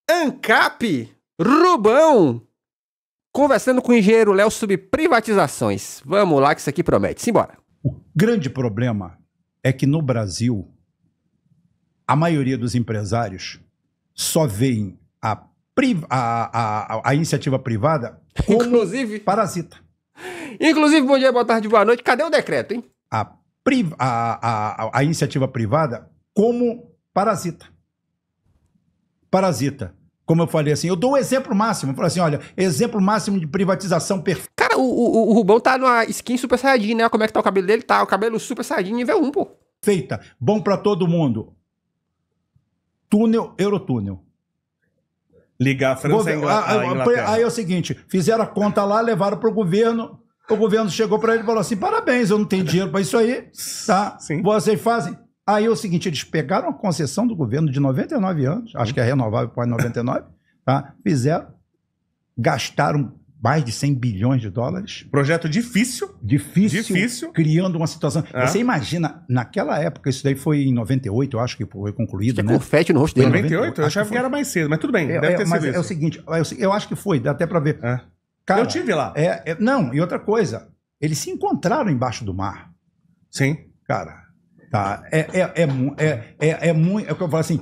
ANCAP, Rubão, conversando com o engenheiro Léo sobre privatizações. Vamos lá que isso aqui promete. Simbora. O grande problema é que no Brasil, a maioria dos empresários só veem a iniciativa privada como Inclusive, parasita. bom dia, boa tarde, boa noite. Cadê o decreto, hein? A iniciativa privada como parasita. Parasita. Como eu falei assim, eu dou um exemplo máximo. Eu falei assim, olha, exemplo máximo de privatização perfeita. Cara, o Rubão tá numa skin super saiyajin, né? Como é que tá o cabelo dele? Tá o cabelo super saiyajin nível 1, pô. Bom pra todo mundo. Túnel, Eurotúnel. Ligar a França e a Inglaterra. Aí é o seguinte, fizeram a conta lá, levaram pro governo, o governo chegou para ele e falou assim, parabéns, eu não tenho dinheiro para isso aí, tá? Sim. Vocês fazem. Aí é o seguinte, eles pegaram a concessão do governo de 99 anos, acho que é renovável pós 99, tá? Fizeram, gastaram mais de 100 bilhões de dólares. Projeto difícil. Difícil. Criando uma situação. Você imagina, naquela época, isso daí foi em 98, eu acho que foi concluído, Tinha né? confete no rosto dele. 98? Eu achava que era mais cedo, mas tudo bem, deve ter mas sido isso. é o seguinte, eu acho que foi, dá até para ver. Cara, eu tive lá. Não, e outra coisa, eles se encontraram embaixo do mar. Sim. Cara, tá, muito, é o que eu falo assim,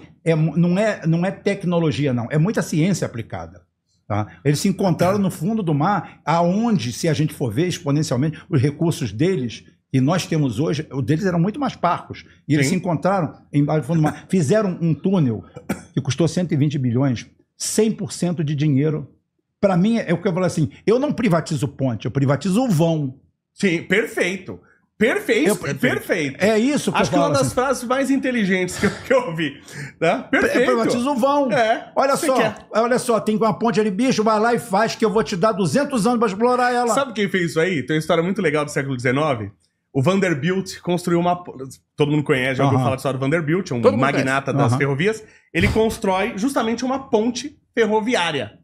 não é tecnologia, não, é muita ciência aplicada. Tá? Eles se encontraram no fundo do mar, aonde, se a gente for ver exponencialmente, os recursos deles, que nós temos hoje, os deles eram muito mais parcos. E eles se encontraram embaixo do fundo do mar. Fizeram um túnel que custou 120 bilhões, 100% de dinheiro. Para mim, é o que eu falo assim, eu não privatizo ponte, eu privatizo o vão. Sim, perfeito. Perfeito. É isso que acho eu falo. Acho que uma das frases mais inteligentes que eu ouvi. Né? Perfeito. Privatiza o vão. Olha só, tem uma ponte ali, bicho, vai lá e faz que eu vou te dar 200 anos para explorar ela. Sabe quem fez isso aí? Tem uma história muito legal do século XIX. O Vanderbilt construiu uma... Todo mundo conhece, já ouviu falar da história do Vanderbilt, um magnata das ferrovias. Ele constrói justamente uma ponte ferroviária.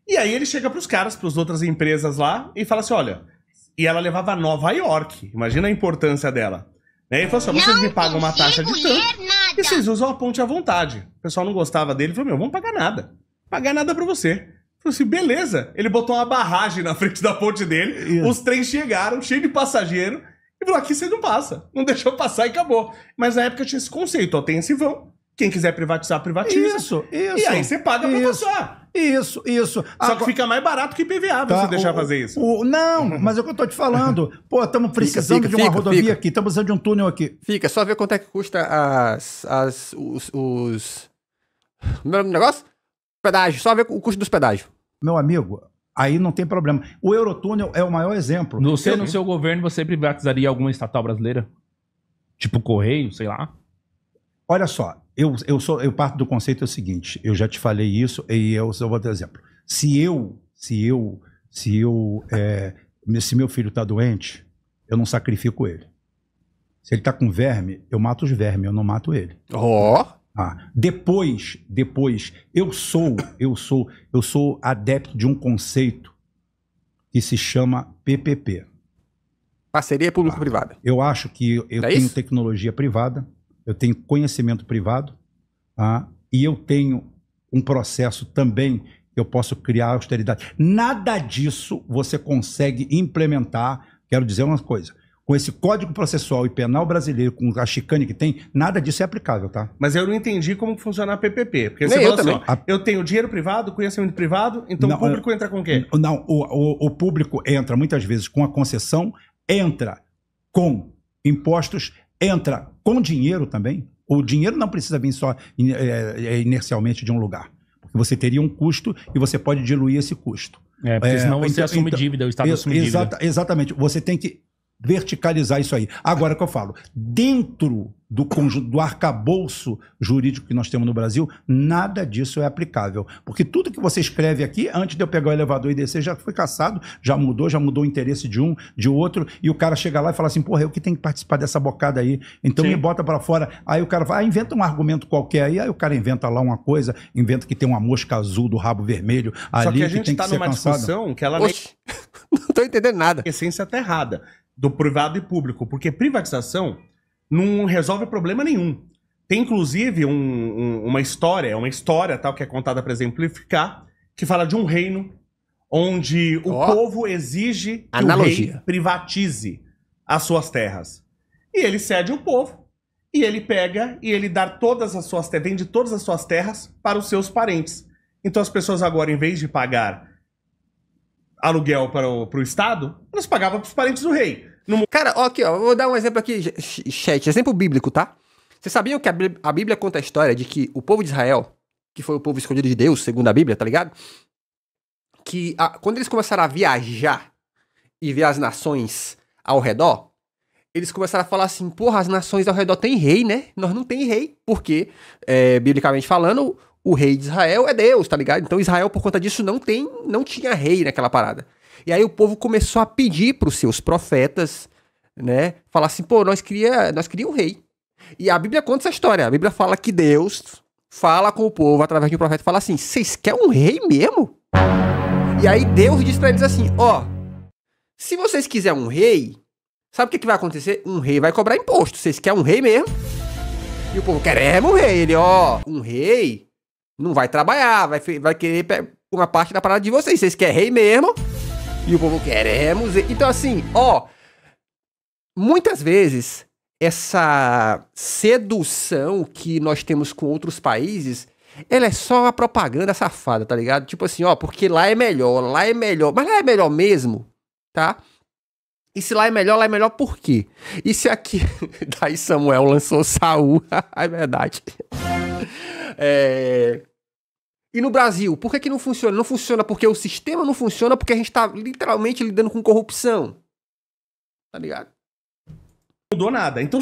E aí ele chega pros caras, pras outras empresas lá, e fala assim, olha... E ela levava a Nova York. Imagina a importância dela. Né? Ele falou assim, vocês me pagam uma taxa de tanto e vocês usam a ponte à vontade. O pessoal não gostava dele. Ele falou, vamos pagar nada. Pagar nada pra você. Ele falou assim, beleza. Ele botou uma barragem na frente da ponte dele. Os trens chegaram, cheio de passageiro. E falou, aqui você não passa. Não deixou passar e acabou. Mas na época tinha esse conceito. Ó, tem esse vão. Quem quiser privatizar, privatiza. Isso. E aí você paga pra passar. Isso. Só que fica mais barato que IPVA você deixar fazer isso. Não, mas é o que eu tô te falando. Pô, estamos precisando de uma rodovia aqui, estamos precisando de um túnel aqui. Só ver quanto é que custa os... Meu negócio? Pedágio, só ver o custo dos pedágios. Meu amigo, aí não tem problema. O Eurotúnel é o maior exemplo. No seu governo, você privatizaria alguma estatal brasileira? Tipo Correio, sei lá? Olha só, eu parto do conceito o seguinte, eu já te falei isso e eu só vou dar exemplo. Se meu filho está doente, eu não sacrifico ele. Se ele está com verme, eu mato os vermes, eu não mato ele. Depois, eu sou adepto de um conceito que se chama PPP. Parceria público-privada. Eu acho que eu tenho tecnologia privada, eu tenho conhecimento privado, e eu tenho um processo também que eu posso criar austeridade. Nada disso você consegue implementar, quero dizer uma coisa, com esse Código Processual e Penal brasileiro, com a chicane que tem, nada disso é aplicável, tá? Mas eu não entendi como funciona a PPP. Porque você falou assim, eu tenho dinheiro privado, conhecimento privado, então o público entra com o quê? Não, o público entra muitas vezes com a concessão, entra com impostos, entra com dinheiro também. O dinheiro não precisa vir só inercialmente de um lugar. Porque você teria um custo e você pode diluir esse custo. Porque senão você assume dívida, o Estado assume dívida. Exatamente. Você tem que verticalizar isso aí. Agora que eu falo, dentro do conjunto, do arcabouço jurídico que nós temos no Brasil, nada disso é aplicável. Porque tudo que você escreve aqui, antes de eu pegar o elevador e descer, já foi cassado, já mudou o interesse de um, de outro, e o cara chega lá e fala assim, porra, eu que tenho que participar dessa bocada aí, então me bota pra fora. Aí o cara vai, inventa um argumento qualquer aí o cara inventa lá uma coisa, inventa que tem uma mosca azul do rabo vermelho ali. Só que a gente tem que tá ser numa discussão que ela... Não tô entendendo nada. A essência tá errada, do privado e público, porque privatização não resolve problema nenhum. Tem inclusive uma história tal, que é contada para exemplificar, que fala de um reino onde o povo exige que o rei privatize as suas terras. E ele cede o povo, e ele pega e ele dá todas as suas terras, vende todas as suas terras para os seus parentes. Então as pessoas agora, em vez de pagar aluguel para o Estado, elas pagavam para os parentes do rei. Cara, ó, aqui, ó, vou dar um exemplo aqui, chat, exemplo bíblico, tá? Vocês sabiam que a Bíblia conta a história de que o povo de Israel, que foi o povo escolhido de Deus, segundo a Bíblia, tá ligado? Que quando eles começaram a viajar e ver as nações ao redor, eles começaram a falar assim, porra, as nações ao redor têm rei, né? Nós não tem rei, porque, biblicamente falando, o rei de Israel é Deus, tá ligado? Então Israel, por conta disso, não tinha rei naquela parada. E aí o povo começou a pedir pros seus profetas, né? Falar assim, pô, nós queríamos um rei. E a Bíblia conta essa história. A Bíblia fala que Deus fala com o povo através de um profeta e fala assim, vocês querem um rei mesmo? E aí Deus diz pra eles assim, ó, se vocês quiserem um rei, sabe o que vai acontecer? Um rei vai cobrar imposto. Vocês querem um rei mesmo? E o povo, queremos um rei. Ele, ó, um rei não vai trabalhar, vai querer uma parte da parada de vocês. Vocês querem rei mesmo? E o povo, queremos rei. Então assim, ó, muitas vezes essa sedução que nós temos com outros países, ela é só uma propaganda safada, tá ligado? Tipo assim, ó, porque lá é melhor, mas lá é melhor mesmo, tá? E se lá é melhor por quê? E se aqui, daí Samuel lançou Saul, é verdade. E no Brasil, por que não funciona? Não funciona porque o sistema não funciona, porque a gente tá literalmente lidando com corrupção, tá ligado? Mudou nada. Então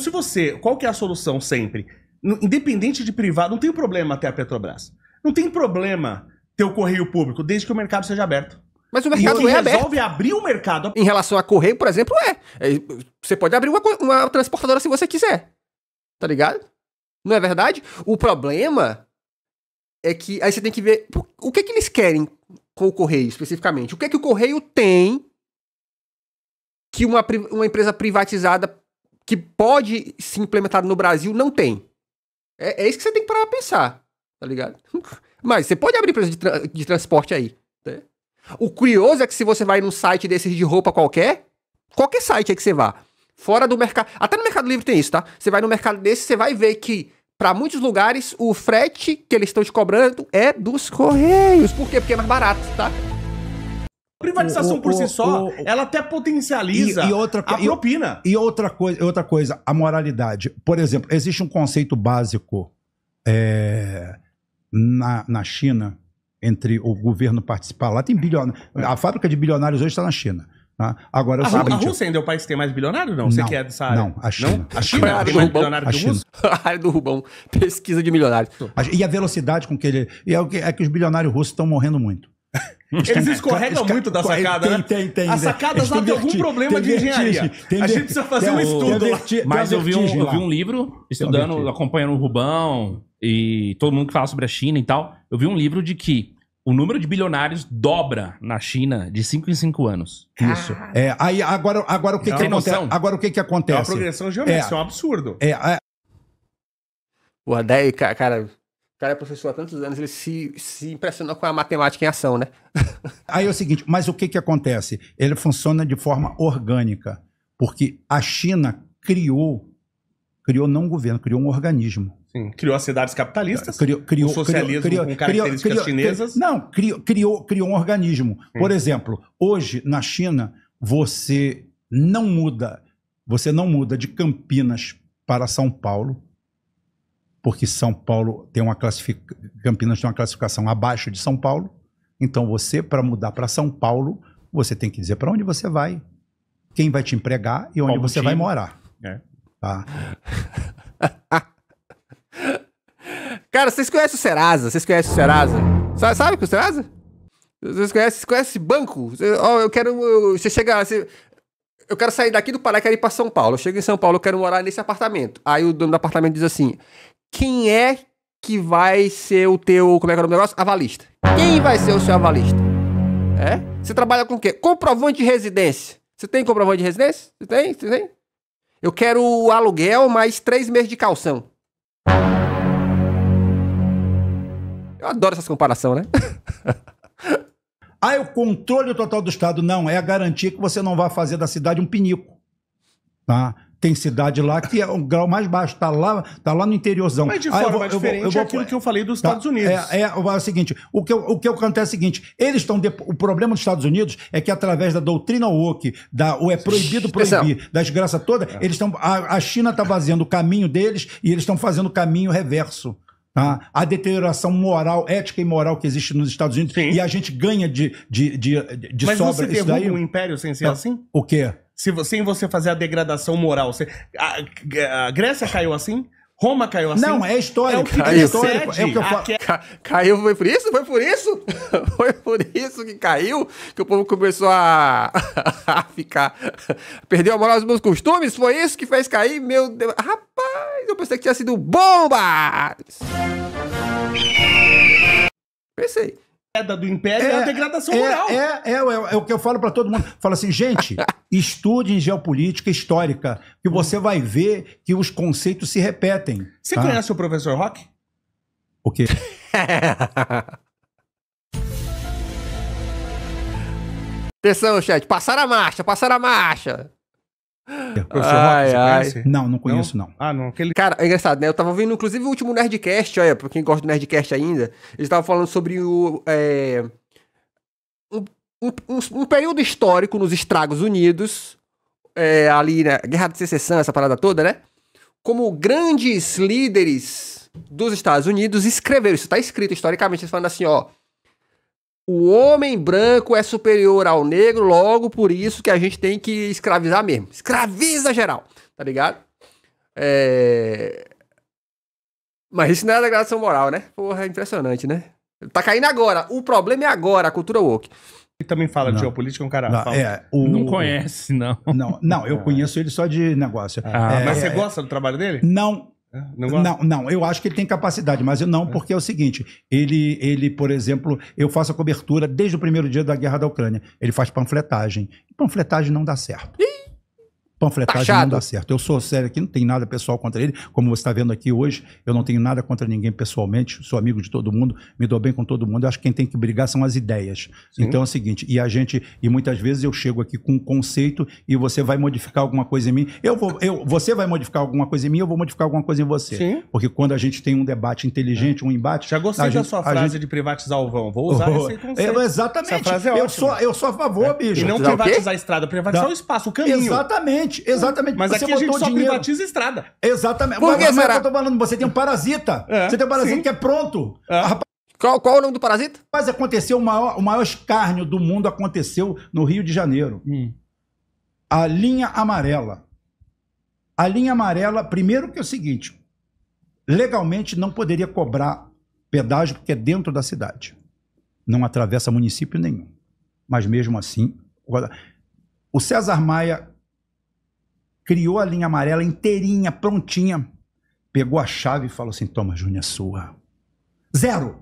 qual que é a solução sempre? Independente de privado, não tem problema ter a Petrobras. Não tem problema ter o correio público, desde que o mercado seja aberto. Mas o mercado é aberto. Resolve abrir o mercado. Em relação a correio, por exemplo, você pode abrir uma transportadora se você quiser. Tá ligado? Não é verdade? O problema é que aí você tem que ver o que eles querem com o correio, especificamente. O que o correio tem que uma empresa privatizada que pode se implementar no Brasil não tem. É isso que você tem que parar pra pensar, tá ligado? Mas você pode abrir empresa de transporte aí, né? O curioso é que se você vai num site desses de roupa qualquer site aí que você vá, fora do mercado, até no Mercado Livre tem isso, tá? Você vai no mercado desse, você vai ver que pra muitos lugares o frete que eles estão te cobrando é dos Correios. Por quê? Porque é mais barato, tá? Privatização por si só, ela até potencializa a propina. E outra coisa, a moralidade. Por exemplo, existe um conceito básico na China, entre o governo participar. Lá tem bilionários. A fábrica de bilionários hoje está na China. Tá? Agora, a Rússia ainda é o país que tem mais bilionário, não? Você que é dessa área? Não, a China. Não? A China tem mais bilionário que o russo? A área do Rubão. Pesquisa de milionários. E a velocidade com que ele... É que os bilionários russos estão morrendo muito. Eles escorregam muito da sacada, né? Tem. As sacadas lá tem algum problema de engenharia. A gente precisa fazer um estudo lá. Mas eu vi um livro, estudando, acompanhando o Rubão e todo mundo que fala sobre a China e tal. Eu vi um livro de que o número de bilionários dobra na China de 5 em 5 anos. Isso. Aí agora o que acontece? Agora o que acontece? É uma progressão geométrica, é um absurdo. O Adé, cara... O cara é professor há tantos anos, ele se impressionou com a matemática em ação, né? Aí é o seguinte, mas o que acontece? Ele funciona de forma orgânica, porque a China criou não um governo, criou um organismo. Sim, criou as cidades capitalistas, o socialismo com características chinesas. Criou um organismo. Por exemplo, hoje na China, você não muda de Campinas para São Paulo, porque São Paulo tem Campinas tem uma classificação abaixo de São Paulo. Então você, para mudar para São Paulo, você tem que dizer para onde você vai, quem vai te empregar e onde você vai morar. Tá? Cara, vocês conhecem o Serasa? Sabe que o Serasa? Vocês conhecem esse banco? Eu quero sair daqui do Pará, quero ir para São Paulo. Eu chego em São Paulo, eu quero morar nesse apartamento. Aí o dono do apartamento diz assim: quem é que vai ser o teu, como é que é o nome do negócio? Avalista. Quem vai ser o seu avalista? Você trabalha com o quê? Comprovante de residência. Você tem comprovante de residência? Você tem? Eu quero o aluguel mais 3 meses de calção. Eu adoro essas comparações, né? É o controle total do Estado. Não, é a garantia que você não vai fazer da cidade um pinico. Tá? Tem cidade lá que é um grau mais baixo, tá lá no interiorzão. Mas de forma diferente é aquilo que eu falei dos Estados Unidos. É o seguinte, o que acontece é o seguinte, o problema dos Estados Unidos é que através da doutrina woke, o é proibido proibir, da desgraça toda, eles estão, a China está fazendo o caminho deles e eles estão fazendo o caminho reverso. Tá? A deterioração moral, ética e moral que existe nos Estados Unidos. Sim. E a gente ganha de Mas sobra. Mas você derruba um império sem ser assim? O quê? Sem você fazer a degradação moral. A Grécia caiu assim? Roma caiu assim? Não, é história. É o que histórico. É o que eu falo. Caiu, foi por isso? Foi por isso? Foi por isso que caiu? Que o povo começou a ficar... Perdeu a moral dos meus costumes? Foi isso que fez cair? Meu Deus... Rapaz, eu pensei que tinha sido bomba! Pensei. Queda do império é a degradação moral. É o que eu falo para todo mundo. Falo assim, gente, estude em geopolítica histórica, que você vai ver que os conceitos se repetem. Você conhece o professor Rock? O quê? Atenção, chat. Passaram a marcha. Professor Rock, você conhece? Não conheço, não. Não. Cara, é engraçado, né? Eu tava vendo, inclusive, o último Nerdcast, olha, pra quem gosta do Nerdcast ainda, eles estavam falando sobre um período histórico nos Estados Unidos, ali, né? Guerra de Secessão, essa parada toda, né? Como grandes líderes dos Estados Unidos escreveram, isso tá escrito historicamente, eles falando assim, ó, o homem branco é superior ao negro, logo por isso que a gente tem que escravizar mesmo. Escraviza geral, tá ligado? Mas isso não é degradação moral, né? Porra, é impressionante, né? Tá caindo agora. O problema é agora, a cultura woke. Ele também fala de geopolítica, um cara... Não conhece, não. Não, eu conheço ele só de negócio. Mas você gosta do trabalho dele? Não, eu acho que ele tem capacidade, mas eu não, porque é o seguinte, ele, por exemplo, eu faço a cobertura desde o primeiro dia da guerra da Ucrânia, ele faz panfletagem, e panfletagem não dá certo. Panfletagem não dá certo. Eu sou sério aqui, não tem nada pessoal contra ele, como você está vendo aqui hoje, eu não tenho nada contra ninguém pessoalmente, sou amigo de todo mundo, me dou bem com todo mundo, eu acho que quem tem que brigar são as ideias. Sim. Então é o seguinte, e muitas vezes eu chego aqui com um conceito e você vai modificar alguma coisa em mim, você vai modificar alguma coisa em mim, eu vou modificar alguma coisa em você. Sim. Porque quando a gente tem um debate inteligente, um embate... Já gostei da sua frase de privatizar o vão, vou usar esse conceito. Exatamente, essa frase é eu sou a favor, bicho. E não privatizar a estrada, privatizar o espaço, o caminho. Exatamente. Mas aqui a gente só privatiza a estrada. Exatamente. Por que será? Eu tô falando, você tem um parasita. Você tem um parasita que é pronto. Qual o nome do parasita? Mas aconteceu, o maior escárnio do mundo aconteceu no Rio de Janeiro. A linha amarela. A linha amarela, primeiro que é o seguinte, legalmente não poderia cobrar pedágio porque é dentro da cidade. Não atravessa município nenhum. Mas mesmo assim, o César Maia criou a linha amarela inteirinha, prontinha. Pegou a chave e falou assim, toma, Júnior, é sua. Zero.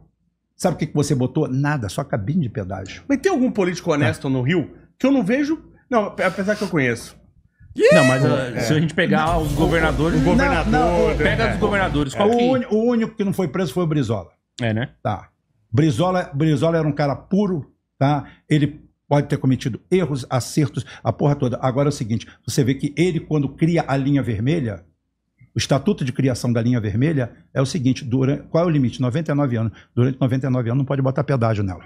Sabe o que você botou? Nada, só cabine de pedágio. Mas tem algum político honesto no Rio que eu não vejo? Não, apesar que eu conheço. Não, mas se a gente pegar os governadores... Pega dos governadores. O único que não foi preso foi o Brizola. Né? Tá. Brizola era um cara puro, tá? Ele pode ter cometido erros, acertos, a porra toda. Agora é o seguinte, você vê que ele, quando cria a linha vermelha, o estatuto de criação da linha vermelha é o seguinte, qual é o limite? 99 anos. Durante 99 anos não pode botar pedágio nela.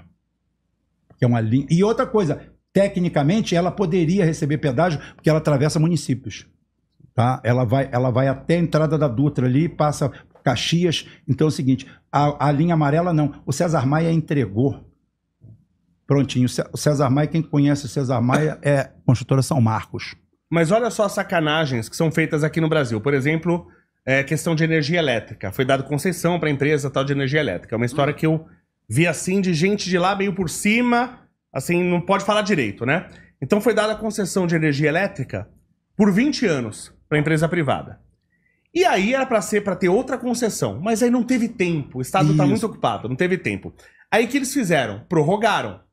Que é uma linha. E outra coisa, tecnicamente ela poderia receber pedágio porque ela atravessa municípios. Tá? Ela vai até a entrada da Dutra ali, passa Caxias. Então é o seguinte, a linha amarela não. O César Maia entregou. Prontinho. O César Maia, quem conhece o César Maia é Construtora São Marcos. Mas olha só as sacanagens que são feitas aqui no Brasil. Por exemplo, questão de energia elétrica. Foi dado concessão para a empresa tal de energia elétrica. É uma história que eu vi assim de gente de lá meio por cima, assim, não pode falar direito, né? Então foi dada a concessão de energia elétrica por 20 anos para a empresa privada. E aí era para ter outra concessão, mas aí não teve tempo. O Estado está muito ocupado, não teve tempo. Aí o que eles fizeram? Prorrogaram.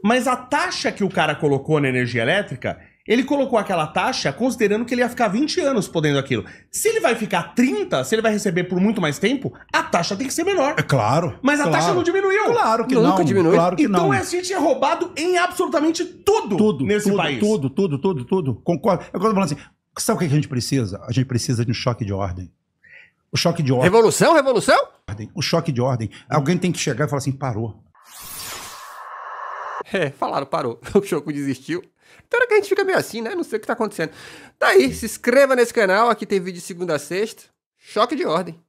Mas a taxa que o cara colocou na energia elétrica, Ele colocou aquela taxa considerando que ele ia ficar 20 anos podendo aquilo. Se ele vai ficar 30, se ele vai receber por muito mais tempo, a taxa tem que ser menor. É claro. Mas a taxa não diminuiu. Claro que Nunca não. diminui. Claro que Então não. a gente é roubado em absolutamente tudo nesse país. Tudo. Concordo. É o que eu tô falando assim. Sabe o que a gente precisa? A gente precisa de um choque de ordem. O choque de ordem. Revolução? O choque de ordem. Alguém tem que chegar e falar assim, parou. Falaram, parou. O Choco desistiu. Então é que a gente fica meio assim, né? Não sei o que tá acontecendo. Tá aí, se inscreva nesse canal. Aqui tem vídeo de segunda a sexta. Choque de ordem.